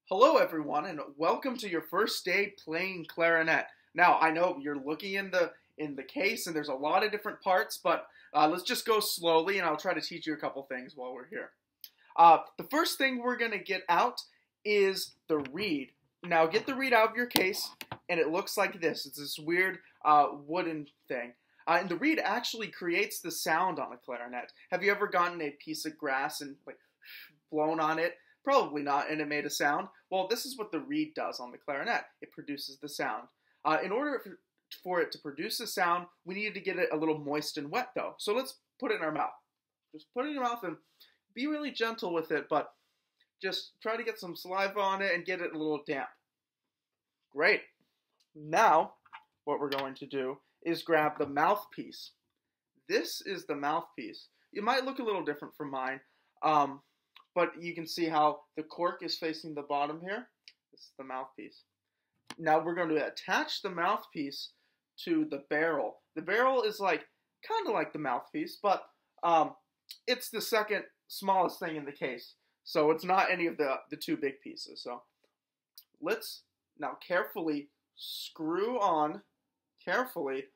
Hello everyone and welcome to your first day playing clarinet. Now I know you're looking in the case and there's a lot of different parts, but let's just go slowly and I'll try to teach you a couple things while we're here. The first thing we're going to get out is the reed. Now get the reed out of your case and it looks like this. It's this weird wooden thing. And the reed actually creates the sound on a clarinet. Have you ever gotten a piece of grass and blown on it? Probably not, and it made a sound. Well, this is what the reed does on the clarinet. It produces the sound. In order for it to produce the sound, we needed to get it a little moist and wet, though. So let's put it in our mouth. Just put it in your mouth and be really gentle with it, but just try to get some saliva on it and get it a little damp. Great. Now, what we're going to do is grab the mouthpiece. This is the mouthpiece. It might look a little different from mine. But you can see how the cork is facing the bottom here. This is the mouthpiece. Now we're going to attach the mouthpiece to the barrel. The barrel is kind of like the mouthpiece, but it's the second smallest thing in the case. So it's not any of the two big pieces. So let's now carefully screw on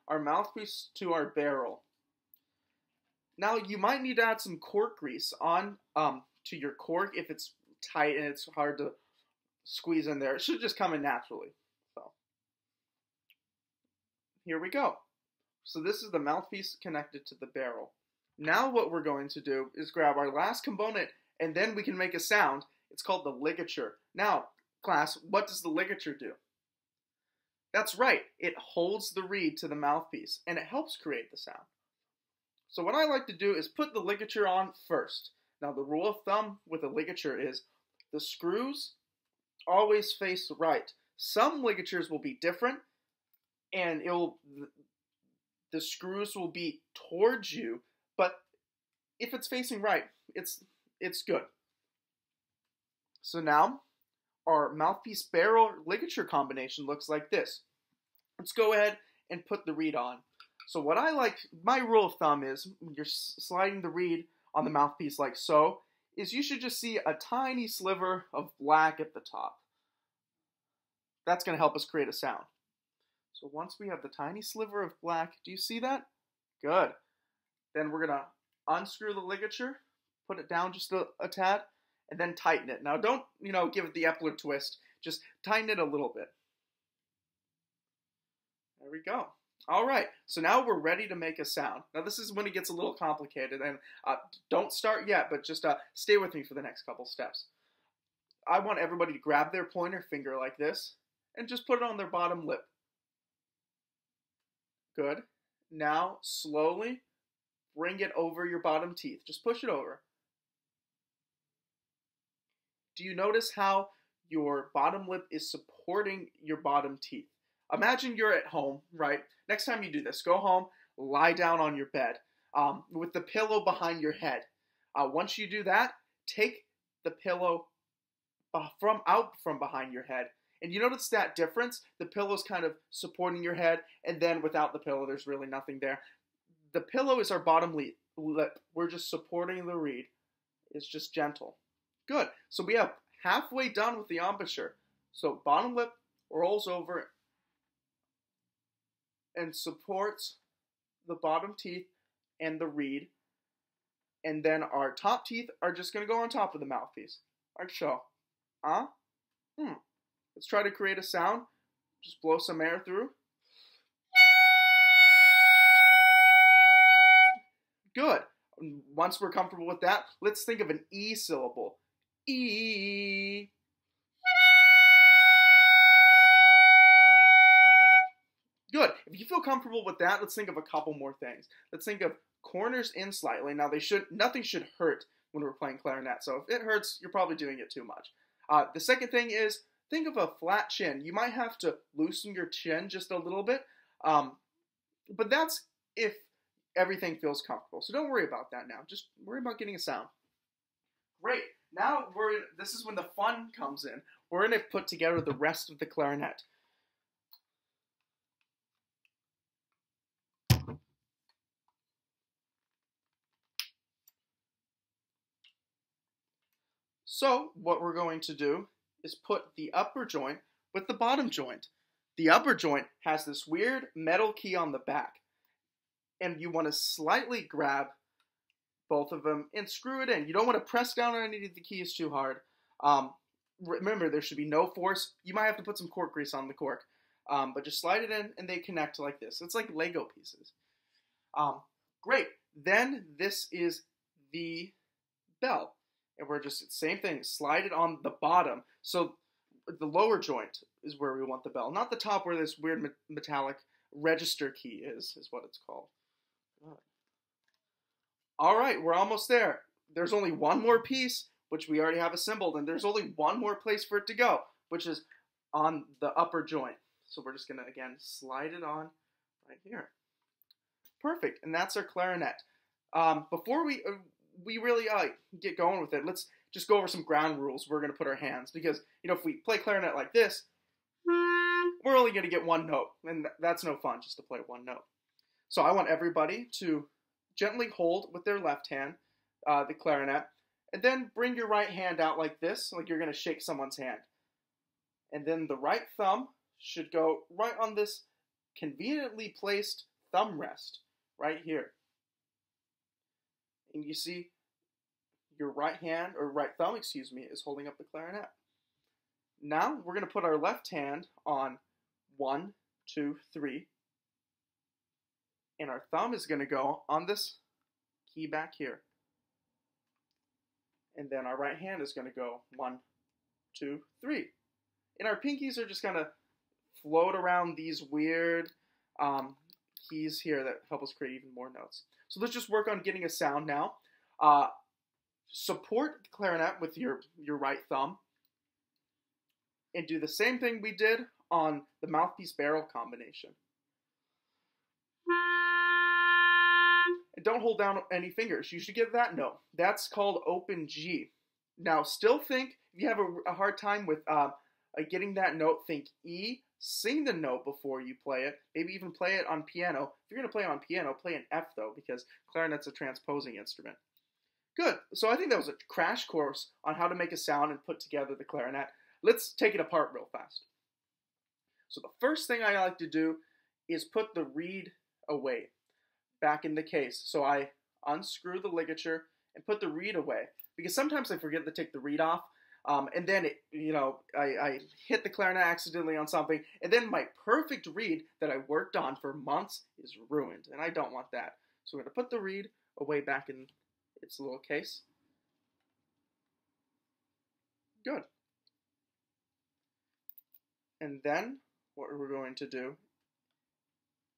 our mouthpiece to our barrel. Now you might need to add some cork grease on to your cork if it's tight and it's hard to squeeze in there. It should just come in naturally. So here we go. So this is the mouthpiece connected to the barrel. Now what we're going to do is grab our last component and then we can make a sound. It's called the ligature. Now, class, what does the ligature do? That's right. It holds the reed to the mouthpiece and it helps create the sound. So what I like to do is put the ligature on first. Now the rule of thumb with a ligature is the screws always face right. Some ligatures will be different and the screws will be towards you, but if it's facing right, it's good. So now our mouthpiece barrel ligature combination looks like this. Let's go ahead and put the reed on. So what I like, my rule of thumb is, when you're sliding the reed on the mouthpiece like so, is you should just see a tiny sliver of black at the top. That's going to help us create a sound. So once we have the tiny sliver of black, do you see that? Good. Then we're going to unscrew the ligature, put it down just a tad, and then tighten it. Now don't, give it the Epler twist. Just tighten it a little bit. There we go. All right, so now we're ready to make a sound. Now this is when it gets a little complicated, and don't start yet, but just stay with me for the next couple steps. I want everybody to grab their pointer finger like this, and just put it on their bottom lip. Good. Now, slowly bring it over your bottom teeth. Just push it over. Do you notice how your bottom lip is supporting your bottom teeth? Imagine you're at home, right? Next time you do this, go home, lie down on your bed with the pillow behind your head. Once you do that, take the pillow out from behind your head. And you notice that difference? The pillow's kind of supporting your head, and then without the pillow, there's really nothing there. The pillow is our bottom lip. We're just supporting the reed. It's just gentle. Good. So we have halfway done with the embouchure. So bottom lip rolls over and supports the bottom teeth and the reed. And then our top teeth are just going to go on top of the mouthpiece. Like so. Let's try to create a sound. Just blow some air through. Good. Once we're comfortable with that, let's think of an E syllable. E. Good. If you feel comfortable with that, let's think of a couple more things. Let's think of corners in slightly. Now nothing should hurt when we're playing clarinet. So if it hurts, you're probably doing it too much. The second thing is, think of a flat chin. You might have to loosen your chin just a little bit. But that's if everything feels comfortable. So don't worry about that now. Just worry about getting a sound. Great. Now this is when the fun comes in. We're going to put together the rest of the clarinet. So what we're going to do is put the upper joint with the bottom joint. The upper joint has this weird metal key on the back, and you want to slightly grab both of them and screw it in. You don't want to press down on any of the keys too hard. Remember, there should be no force. You might have to put some cork grease on the cork, but just slide it in and they connect like this. It's like Lego pieces. Great. Then this is the bell, and we're just same thing. Slide it on the bottom. So the lower joint is where we want the bell, not the top where this weird metallic register key is what it's called. All right, we're almost there. There's only one more piece, which we already have assembled, and there's only one more place for it to go, which is on the upper joint. So we're just going to, again, slide it on right here. Perfect, and that's our clarinet. Before we really get going with it, let's just go over some ground rules we're going to put our hands, because, you know, if we play clarinet like this, we're only going to get one note, and that's no fun, just to play one note. So I want everybody to gently hold with their left hand the clarinet, and then bring your right hand out like this, like you're going to shake someone's hand. And then the right thumb should go right on this conveniently placed thumb rest right here. And you see your right hand, or right thumb, excuse me, is holding up the clarinet. Now we're going to put our left hand on 1, 2, 3. And our thumb is going to go on this key back here. And then our right hand is going to go 1, 2, 3. And our pinkies are just going to float around these weird keys here that help us create even more notes. So let's just work on getting a sound now. Support the clarinet with your right thumb. And do the same thing we did on the mouthpiece barrel combination. And don't hold down any fingers. You should get that note. That's called open G. Now, still think, if you have a hard time with getting that note, think E. Sing the note before you play it. Maybe even play it on piano. If you're going to play on piano, play an F, though, because clarinet's a transposing instrument. Good. So I think that was a crash course on how to make a sound and put together the clarinet. Let's take it apart real fast. So the first thing I like to do is put the reed away, back in the case. So I unscrew the ligature and put the reed away, because sometimes I forget to take the reed off, and then I hit the clarinet accidentally on something, and then my perfect reed that I worked on for months is ruined, and I don't want that. So we're going to put the reed away back in its little case. Good. And then what we're going to do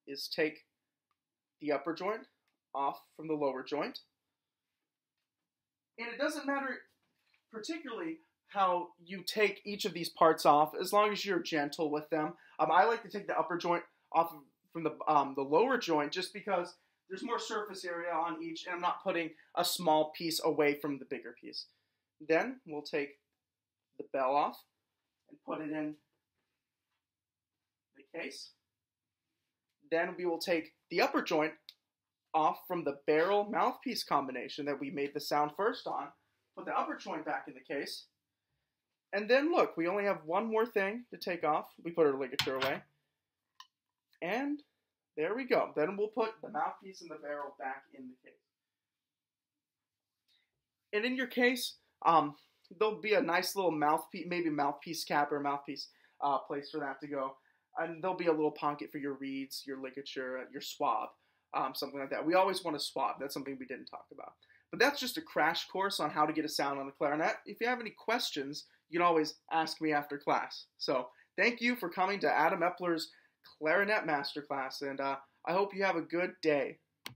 is take the upper joint off from the lower joint. And it doesn't matter particularly how you take each of these parts off, as long as you're gentle with them. I like to take the upper joint off from the lower joint, just because there's more surface area on each, and I'm not putting a small piece away from the bigger piece. Then we'll take the bell off and put it in the case. Then we will take the upper joint off from the barrel mouthpiece combination that we made the sound first on, put the upper joint back in the case, and then look, we only have one more thing to take off. We put our ligature away, and there we go. Then we'll put the mouthpiece and the barrel back in the case. And in your case, there'll be a nice little mouthpiece, maybe mouthpiece cap or mouthpiece place for that to go. And there'll be a little pocket for your reeds, your ligature, your swab, something like that. We always want a swab. That's something we didn't talk about. But that's just a crash course on how to get a sound on the clarinet. If you have any questions, you can always ask me after class. So thank you for coming to Adam Epler's Clarinet Masterclass, and I hope you have a good day.